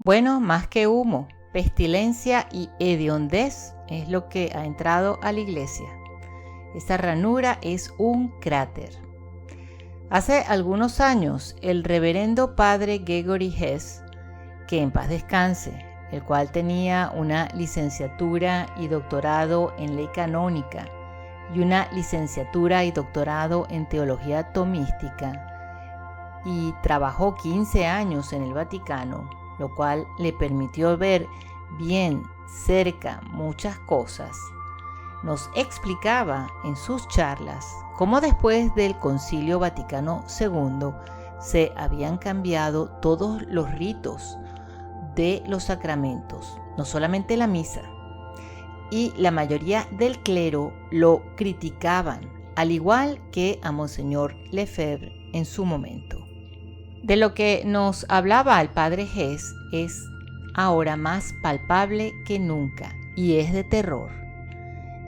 Bueno, más que humo, pestilencia y hediondez es lo que ha entrado a la iglesia. Esta ranura es un cráter. Hace algunos años, el reverendo padre Gregory Hess, que en paz descanse, el cual tenía una licenciatura y doctorado en ley canónica y una licenciatura y doctorado en teología tomística, y trabajó 15 años en el Vaticano, lo cual le permitió ver bien cerca muchas cosas, nos explicaba en sus charlas cómo después del Concilio Vaticano II se habían cambiado todos los ritos de los sacramentos, no solamente la misa, y la mayoría del clero lo criticaban, al igual que a Monseñor Lefebvre en su momento. De lo que nos hablaba el padre Hess es ahora más palpable que nunca y es de terror.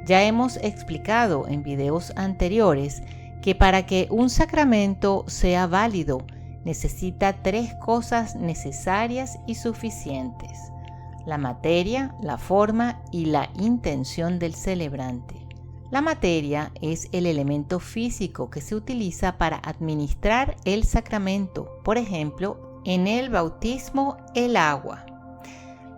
Ya hemos explicado en videos anteriores que para que un sacramento sea válido necesita 3 cosas necesarias y suficientes: la materia, la forma y la intención del celebrante. La materia es el elemento físico que se utiliza para administrar el sacramento, por ejemplo, en el bautismo, el agua.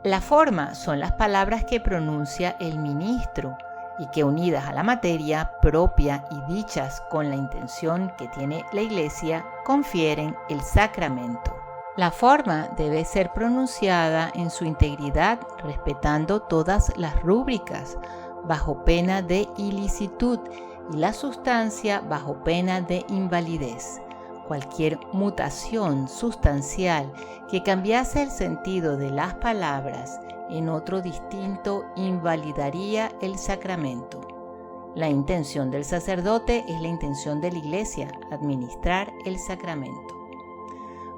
La forma son las palabras que pronuncia el ministro y que, unidas a la materia propia y dichas con la intención que tiene la Iglesia, confieren el sacramento. La forma debe ser pronunciada en su integridad, respetando todas las rúbricas, bajo pena de ilicitud, y la sustancia bajo pena de invalidez. Cualquier mutación sustancial que cambiase el sentido de las palabras en otro distinto invalidaría el sacramento. La intención del sacerdote es la intención de la Iglesia, administrar el sacramento.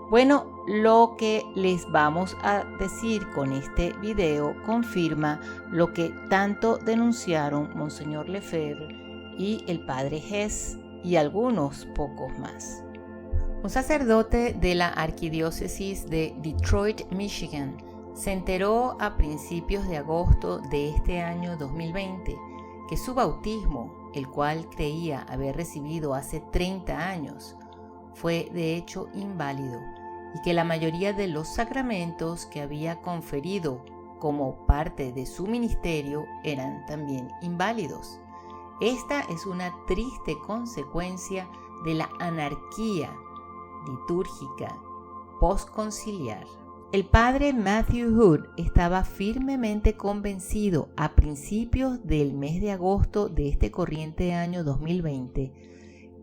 Bueno, lo que les vamos a decir con este video confirma lo que tanto denunciaron Monseñor Lefebvre y el padre Hess y algunos pocos más. Un sacerdote de la arquidiócesis de Detroit, Michigan, se enteró a principios de agosto de este año 2020 que su bautismo, el cual creía haber recibido hace 30 años, fue de hecho inválido y que la mayoría de los sacramentos que había conferido como parte de su ministerio eran también inválidos. Esta es una triste consecuencia de la anarquía litúrgica postconciliar. El padre Matthew Hood estaba firmemente convencido a principios del mes de agosto de este corriente año 2020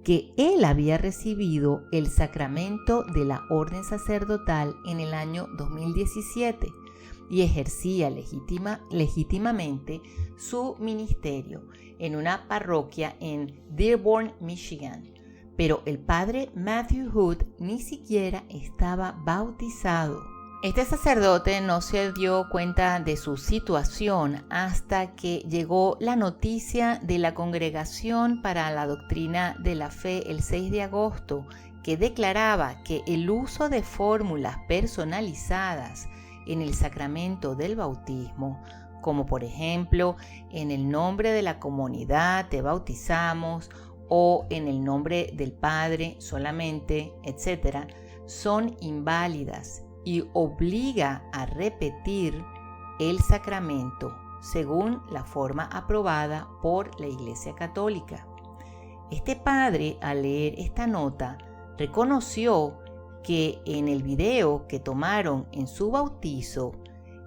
que él había recibido el sacramento de la orden sacerdotal en el año 2017 y ejercía legítimamente su ministerio en una parroquia en Dearborn, Michigan. Pero el padre Matthew Hood ni siquiera estaba bautizado. Este sacerdote no se dio cuenta de su situación hasta que llegó la noticia de la Congregación para la Doctrina de la Fe el 6 de agosto, que declaraba que el uso de fórmulas personalizadas en el sacramento del bautismo, como por ejemplo en el nombre de la comunidad te bautizamos o en el nombre del Padre solamente, etc., son inválidas y obliga a repetir el sacramento según la forma aprobada por la Iglesia Católica. Este padre, al leer esta nota, reconoció que en el video que tomaron en su bautizo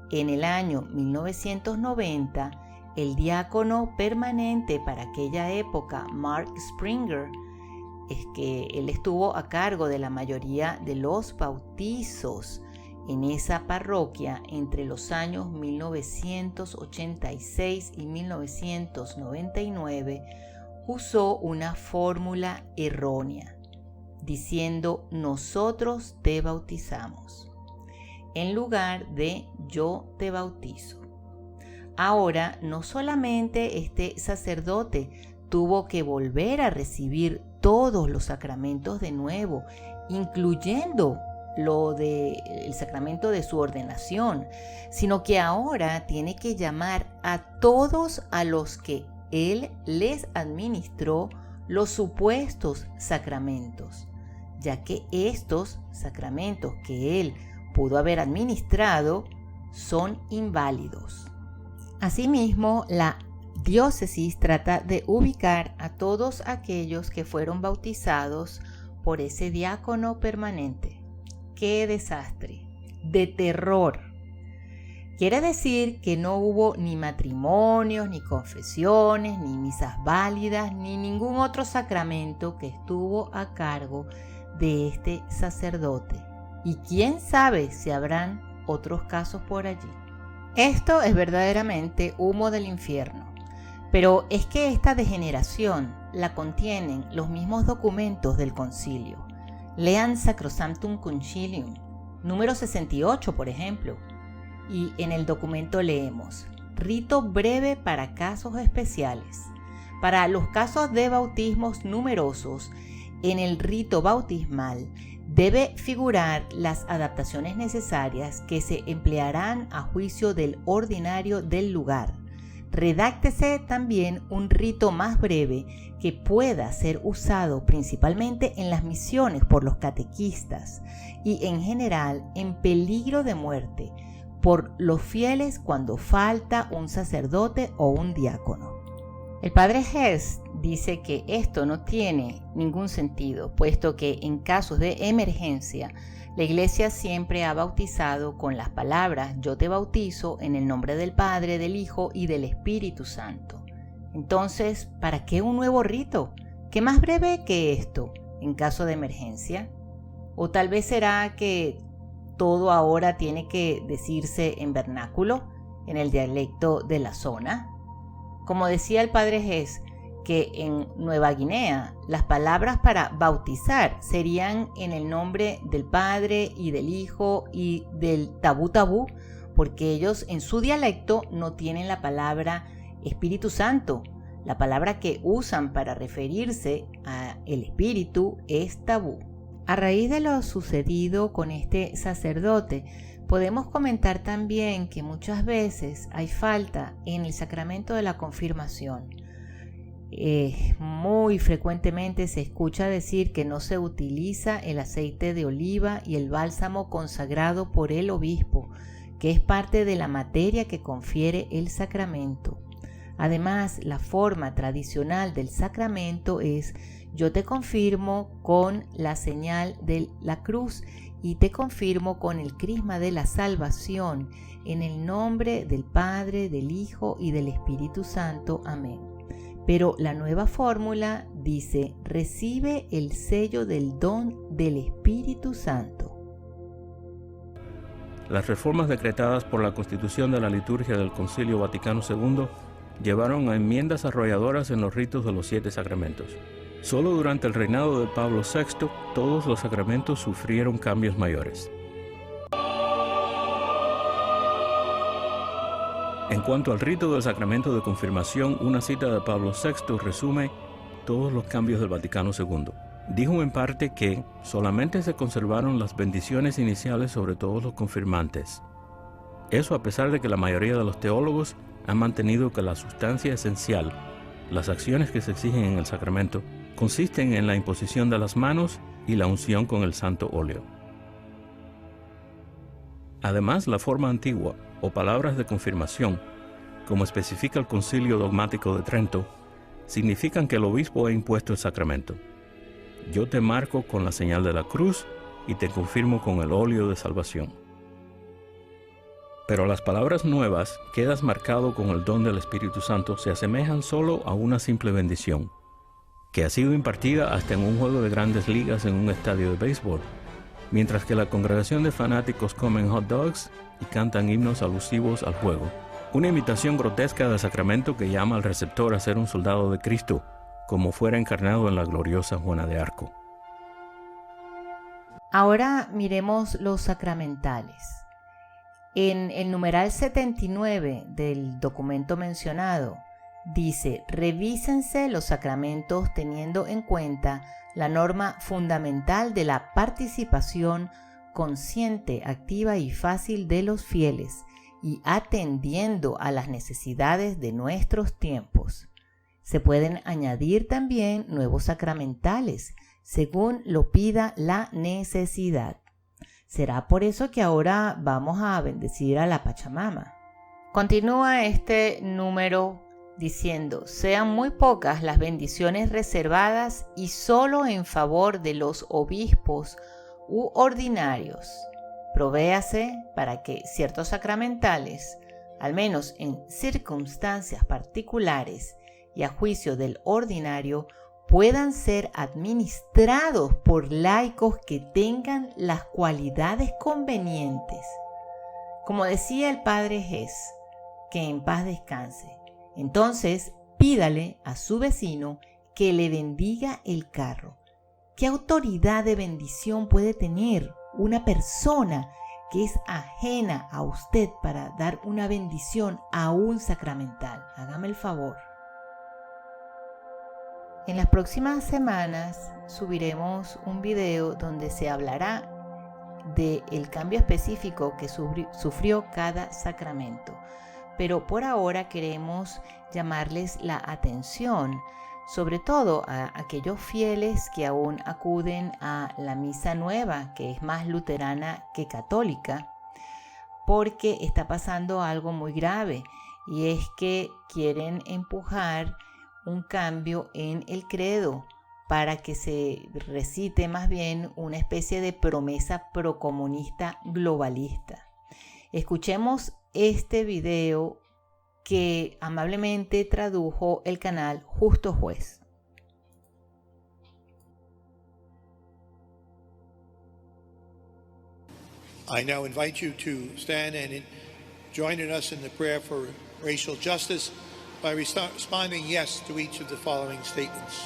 en el año 1990, el diácono permanente para aquella época, Mark Springer, es que él estuvo a cargo de la mayoría de los bautizos en esa parroquia entre los años 1986 y 1999, usó una fórmula errónea, diciendo nosotros te bautizamos, en lugar de yo te bautizo. Ahora, no solamente este sacerdote tuvo que volver a recibir todos los sacramentos de nuevo, incluyendo lo del sacramento de su ordenación, sino que ahora tiene que llamar a todos a los que Él les administró los supuestos sacramentos, ya que estos sacramentos que Él pudo haber administrado son inválidos. Asimismo, la diócesis trata de ubicar a todos aquellos que fueron bautizados por ese diácono permanente. ¡Qué desastre! De terror. Quiere decir que no hubo ni matrimonios, ni confesiones, ni misas válidas, ni ningún otro sacramento que estuvo a cargo de este sacerdote. Y quién sabe si habrán otros casos por allí. Esto es verdaderamente humo del infierno. Pero es que esta degeneración la contienen los mismos documentos del concilio. Lean Sacrosanctum Concilium, número 68, por ejemplo. Y en el documento leemos: rito breve para casos especiales. Para los casos de bautismos numerosos, en el rito bautismal debe figurar las adaptaciones necesarias que se emplearán a juicio del ordinario del lugar. Redáctese también un rito más breve que pueda ser usado principalmente en las misiones por los catequistas y en general en peligro de muerte por los fieles cuando falta un sacerdote o un diácono. El padre Hess dice que esto no tiene ningún sentido, puesto que en casos de emergencia, la Iglesia siempre ha bautizado con las palabras "Yo te bautizo en el nombre del Padre, del Hijo y del Espíritu Santo". Entonces, ¿para qué un nuevo rito? ¿Qué más breve que esto en caso de emergencia? ¿O tal vez será que todo ahora tiene que decirse en vernáculo, en el dialecto de la zona? Como decía el padre Hess, que en Nueva Guinea las palabras para bautizar serían en el nombre del Padre y del Hijo y del tabú tabú, porque ellos en su dialecto no tienen la palabra Espíritu Santo. La palabra que usan para referirse al Espíritu es tabú. A raíz de lo sucedido con este sacerdote, podemos comentar también que muchas veces hay falta en el sacramento de la confirmación. Muy frecuentemente se escucha decir que no se utiliza el aceite de oliva y el bálsamo consagrado por el obispo, que es parte de la materia que confiere el sacramento. Además, la forma tradicional del sacramento es: yo te confirmo con la señal de la cruz y te confirmo con el crisma de la salvación, en el nombre del Padre, del Hijo y del Espíritu Santo. Amén. Pero la nueva fórmula dice: recibe el sello del don del Espíritu Santo. Las reformas decretadas por la Constitución de la Liturgia del Concilio Vaticano II llevaron a enmiendas arrolladoras en los ritos de los 7 sacramentos. Solo durante el reinado de Pablo VI, todos los sacramentos sufrieron cambios mayores. En cuanto al rito del sacramento de confirmación, una cita de Pablo VI resume todos los cambios del Vaticano II. Dijo en parte que solamente se conservaron las bendiciones iniciales sobre todos los confirmantes. Eso a pesar de que la mayoría de los teólogos han mantenido que la sustancia esencial, las acciones que se exigen en el sacramento, consisten en la imposición de las manos y la unción con el santo óleo. Además, la forma antigua o palabras de confirmación, como especifica el Concilio Dogmático de Trento, significan que el obispo ha impuesto el sacramento. Yo te marco con la señal de la cruz y te confirmo con el óleo de salvación. Pero las palabras nuevas, quedas marcado con el don del Espíritu Santo, se asemejan solo a una simple bendición, que ha sido impartida hasta en un juego de grandes ligas en un estadio de béisbol, mientras que la congregación de fanáticos comen hot dogs y cantan himnos alusivos al juego. Una imitación grotesca del sacramento que llama al receptor a ser un soldado de Cristo, como fuera encarnado en la gloriosa Juana de Arco. Ahora miremos los sacramentales. En el numeral 79 del documento mencionado, dice: revísense los sacramentos teniendo en cuenta la norma fundamental de la participación consciente, activa y fácil de los fieles y atendiendo a las necesidades de nuestros tiempos. Se pueden añadir también nuevos sacramentales, según lo pida la necesidad. Será por eso que ahora vamos a bendecir a la Pachamama. Continúa este número diciendo: sean muy pocas las bendiciones reservadas y solo en favor de los obispos u ordinarios. Provéase para que ciertos sacramentales, al menos en circunstancias particulares y a juicio del ordinario, puedan ser administrados por laicos que tengan las cualidades convenientes. Como decía el Padre Ges, que en paz descanse. Entonces, pídale a su vecino que le bendiga el carro. ¿Qué autoridad de bendición puede tener una persona que es ajena a usted para dar una bendición a un sacramental? Hágame el favor. En las próximas semanas subiremos un video donde se hablará del cambio específico que sufrió cada sacramento. Pero por ahora queremos llamarles la atención, sobre todo a aquellos fieles que aún acuden a la misa nueva, que es más luterana que católica, porque está pasando algo muy grave, y es que quieren empujar un cambio en el credo para que se recite más bien una especie de promesa procomunista globalista. Escuchemos este video que amablemente tradujo el canal Justo Juez. I now invite you to stand and join us in the prayer for racial justice by responding yes to each of the following statements.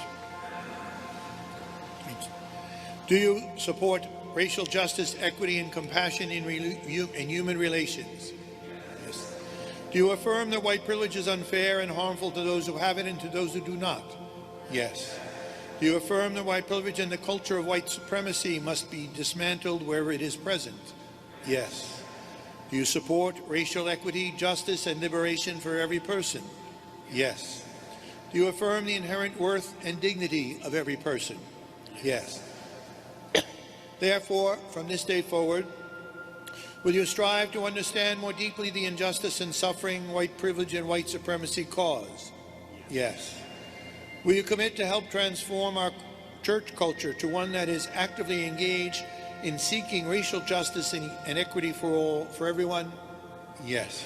Do you support racial justice, equity, and compassion in human relations? Yes. Do you affirm that white privilege is unfair and harmful to those who have it and to those who do not? Yes. Do you affirm that white privilege and the culture of white supremacy must be dismantled wherever it is present? Yes. Do you support racial equity, justice, and liberation for every person? Yes. Do you affirm the inherent worth and dignity of every person? Yes. Therefore, from this day forward, will you strive to understand more deeply the injustice and suffering white privilege and white supremacy cause? Yes. Will you commit to help transform our church culture to one that is actively engaged in seeking racial justice and equity for everyone? Yes.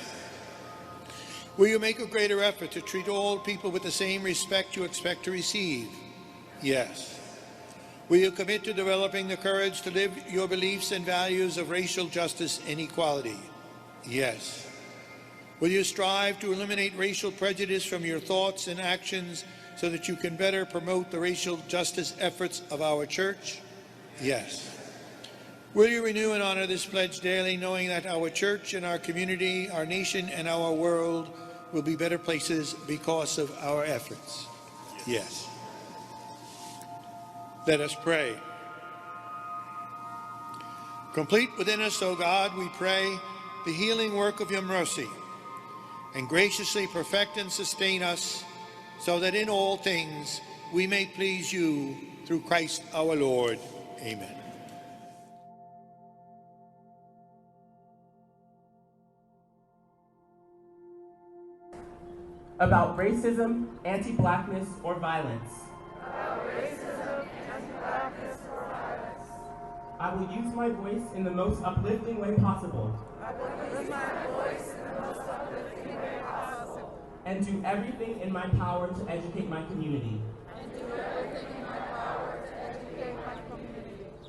Will you make a greater effort to treat all people with the same respect you expect to receive? Yes. Will you commit to developing the courage to live your beliefs and values of racial justice and equality? Yes. Will you strive to eliminate racial prejudice from your thoughts and actions so that you can better promote the racial justice efforts of our church? Yes. Will you renew and honor this pledge daily, knowing that our church and our community, our nation and our world will be better places because of our efforts? Yes. Let us pray. Complete within us, O God, we pray, the healing work of your mercy, and graciously perfect and sustain us, so that in all things we may please you through Christ our Lord. Amen. About racism, anti-blackness, or violence. I will use my voice in the most uplifting way possible. And do everything in my power to educate my community.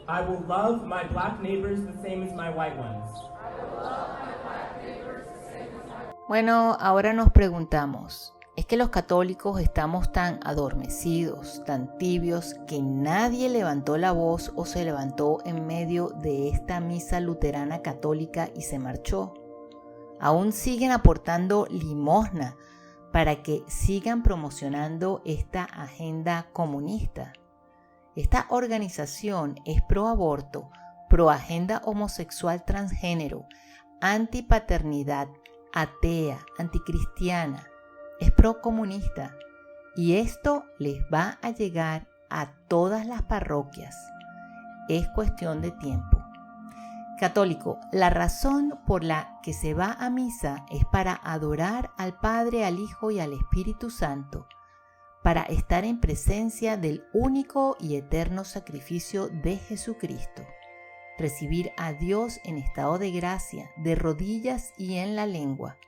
I will love my black neighbors the same as my white ones. Bueno, ahora nos preguntamos, ¿es que los católicos estamos tan adormecidos, tan tibios, que nadie levantó la voz o se levantó en medio de esta misa luterana católica y se marchó? ¿Aún siguen aportando limosna para que sigan promocionando esta agenda comunista? Esta organización es pro aborto pro agenda homosexual transgénero, antipaternidad, atea, anticristiana, es procomunista, y esto les va a llegar a todas las parroquias. Es cuestión de tiempo. Católico, la razón por la que se va a misa es para adorar al Padre, al Hijo y al Espíritu Santo, para estar en presencia del único y eterno sacrificio de Jesucristo, recibir a Dios en estado de gracia, de rodillas y en la lengua.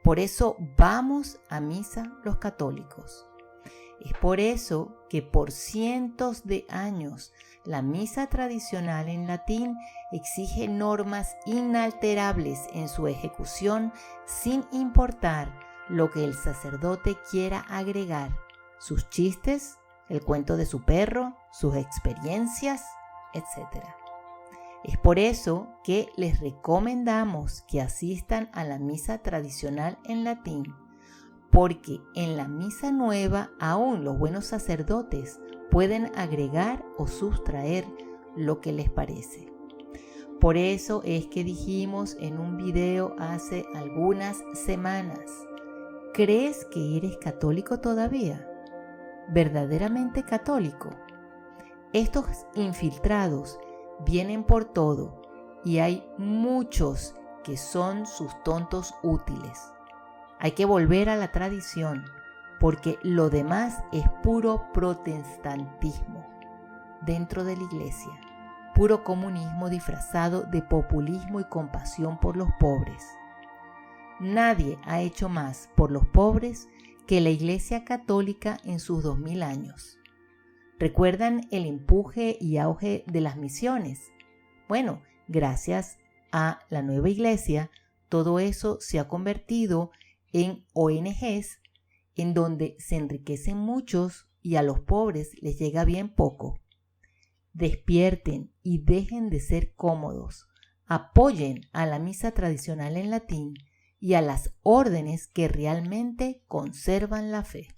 Por eso vamos a misa los católicos. Es por eso que por cientos de años la misa tradicional en latín exige normas inalterables en su ejecución sin importar lo que el sacerdote quiera agregar, sus chistes, el cuento de su perro, sus experiencias, etc. Es por eso que les recomendamos que asistan a la misa tradicional en latín, porque en la misa nueva aún los buenos sacerdotes pueden agregar o sustraer lo que les parece. Por eso es que dijimos en un video hace algunas semanas, ¿crees que eres católico todavía? ¿Verdaderamente católico? Estos infiltrados vienen por todo y hay muchos que son sus tontos útiles. Hay que volver a la tradición, porque lo demás es puro protestantismo dentro de la iglesia, puro comunismo disfrazado de populismo y compasión por los pobres. Nadie ha hecho más por los pobres que la Iglesia Católica en sus 2000 años. ¿Recuerdan el empuje y auge de las misiones? Bueno, gracias a la nueva iglesia, todo eso se ha convertido en ONGs en donde se enriquecen muchos y a los pobres les llega bien poco. Despierten y dejen de ser cómodos. Apoyen a la misa tradicional en latín y a las órdenes que realmente conservan la fe.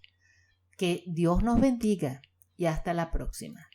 Que Dios nos bendiga y hasta la próxima.